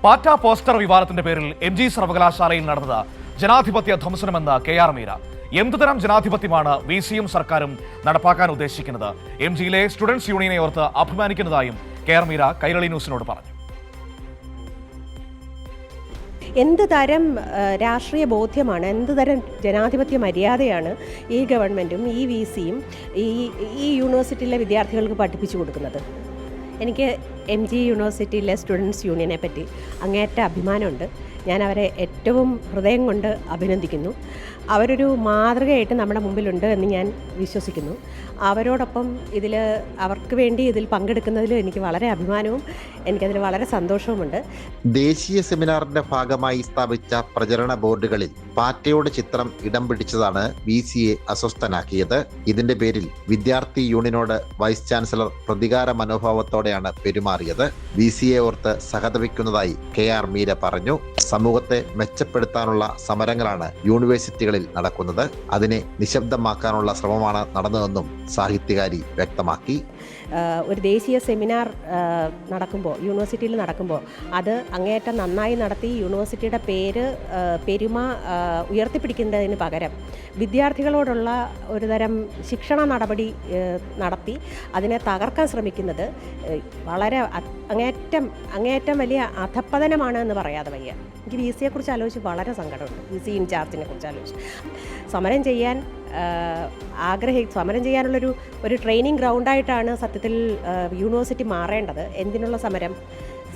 പാറ്റ പോസ്റ്റർ വിവാദത്തിന്റെ പേരിൽ MG സർവകലാശാലയിൽ നടന്നത് ജനാധിപത്യ ധ്വംസനമെന്ന് KR മീര. എന്തുതരം ജനാധിപത്യമാണ് VCയും സർക്കാരും നടപ്പാക്കാൻ ഉദ്ദേശിക്കുന്നത്? MGയിലെ സ്റ്റുഡൻസ് യൂണിയനെ ഓർത്ത് അഭിമാനിക്കുന്നതായും KR മീര കൈരളി ന്യൂസിനോട് പറഞ്ഞു. എന്ത് തരം രാഷ്ട്രീയ ബോധ്യമാണ്, എന്ത് തരം ജനാധിപത്യ മര്യാദയാണ് ഈ ഗവൺമെൻറ്റും ഈ VCയും ഈ യൂണിവേഴ്സിറ്റിയിലെ വിദ്യാർത്ഥികൾക്ക് പഠിപ്പിച്ചു കൊടുക്കുന്നത്? എനിക്ക് MG യൂണിവേഴ്സിറ്റിയിലെ സ്റ്റുഡൻസ് യൂണിയനെ പറ്റി അങ്ങേയറ്റ അഭിമാനമുണ്ട്. ഞാൻ അവരെ ഏറ്റവും ഹൃദയം കൊണ്ട് അഭിനന്ദിക്കുന്നു. അവരൊരു മാതൃകയായിട്ട് നമ്മുടെ മുമ്പിലുണ്ട് എന്ന് ഞാൻ വിശ്വസിക്കുന്നു. അവരോടൊപ്പം അവർക്ക് വേണ്ടി ഇതിൽ പങ്കെടുക്കുന്നതിൽ എനിക്ക് വളരെ അഭിമാനവും എനിക്കതിൽ വളരെ സന്തോഷവുമുണ്ട്. ദേശീയ സെമിനാറിന്റെ ഭാഗമായി സ്ഥാപിച്ച പ്രചരണ ബോർഡുകളിൽ പാറ്റയുടെ ചിത്രം ഇടം പിടിച്ചതാണ് VCയെ അസ്വസ്ഥനാക്കിയത്. ഇതിന്റെ പേരിൽ വിദ്യാർത്ഥി യൂണിയനോട് വൈസ് ചാൻസലർ പ്രതികാര മനോഭാവത്തോടെയാണ് പെരുമാറിയത്. VCയെ ഓർത്ത് സഹതപിക്കുന്നതായി KR മീര പറഞ്ഞു. സമൂഹത്തെ മെച്ചപ്പെടുത്താനുള്ള സമരങ്ങളാണ് യൂണിവേഴ്സിറ്റികളിൽ നടക്കുന്നത്. അതിനെ നിശബ്ദമാക്കാനുള്ള ശ്രമമാണ് നടന്നതെന്നും സാഹിത്യകാരി വ്യക്തമാക്കി. ഒരു ദേശീയ സെമിനാർ യൂണിവേഴ്സിറ്റിയിൽ നടക്കുമ്പോൾ അത് അങ്ങേയറ്റം നന്നായി നടത്തി യൂണിവേഴ്സിറ്റിയുടെ പെരുമ ഉയർത്തിപ്പിടിക്കുന്നതിന് പകരം വിദ്യാർത്ഥികളോടുള്ള ഒരുതരം ശിക്ഷണ നടപടി നടത്തി അതിനെ തകർക്കാൻ ശ്രമിക്കുന്നത് വളരെ അങ്ങേയറ്റം വലിയ അധപ്പതനമാണ് എന്ന് പറയാതെ വയ്യ. എനിക്ക് VCയെക്കുറിച്ച് ആലോചിച്ച് വളരെ സങ്കടമുണ്ട്. VC ഇൻചാർജിനെ കുറിച്ച് ആലോചിച്ച് സമരം ചെയ്യാനുള്ളൊരു ട്രെയിനിങ് ഗ്രൗണ്ടായിട്ടാണ് സത്യത്തിൽ യൂണിവേഴ്സിറ്റി മാറേണ്ടത്. എന്തിനുള്ള സമരം?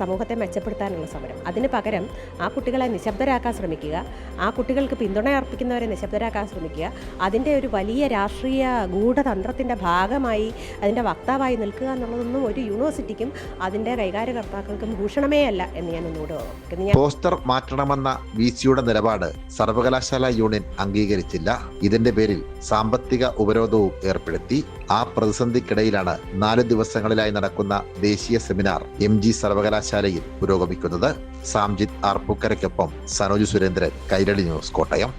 സമൂഹത്തെ മെച്ചപ്പെടുത്താനുള്ള സമരം. അതിന് പകരം ആ കുട്ടികളെ നിശബ്ദരാക്കാൻ ശ്രമിക്കുക, ആ കുട്ടികൾക്ക് പിന്തുണ അർപ്പിക്കുന്നവരെ നിശബ്ദരാക്കാൻ ശ്രമിക്കുക, അതിൻ്റെ ഒരു വലിയ രാഷ്ട്രീയ ഗൂഢതന്ത്രത്തിൻ്റെ ഭാഗമായി അതിൻ്റെ വക്താവായി നിൽക്കുക എന്നുള്ളതൊന്നും ഒരു യൂണിവേഴ്സിറ്റിക്കും അതിൻ്റെ കൈകാര്യകർത്താക്കൾക്കും ഭൂഷണമേ അല്ല എന്ന് ഞാൻ ഒന്നുകൂടെ ഓർക്കുന്നു. പോസ്റ്റർ മാറ്റണമെന്ന VCയുടെ നിലപാട് സർവകലാശാല യൂണിയൻ അംഗീകരിച്ചില്ല. ഇതിന്റെ പേരിൽ സാമ്പത്തിക ഉപരോധവും ഏർപ്പെടുത്തി. ആ പ്രതിസന്ധിക്കിടയിലാണ് 4 ദിവസങ്ങളിലായി നടക്കുന്ന ദേശീയ സെമിനാർ MG സർവകലാശാലയിൽ പുരോഗമിക്കുന്നത്. സാംജിത് ആർപ്പൂക്കരയ്ക്കൊപ്പം സനോജ് സുരേന്ദ്രൻ, കൈരളി ന്യൂസ്, കോട്ടയം.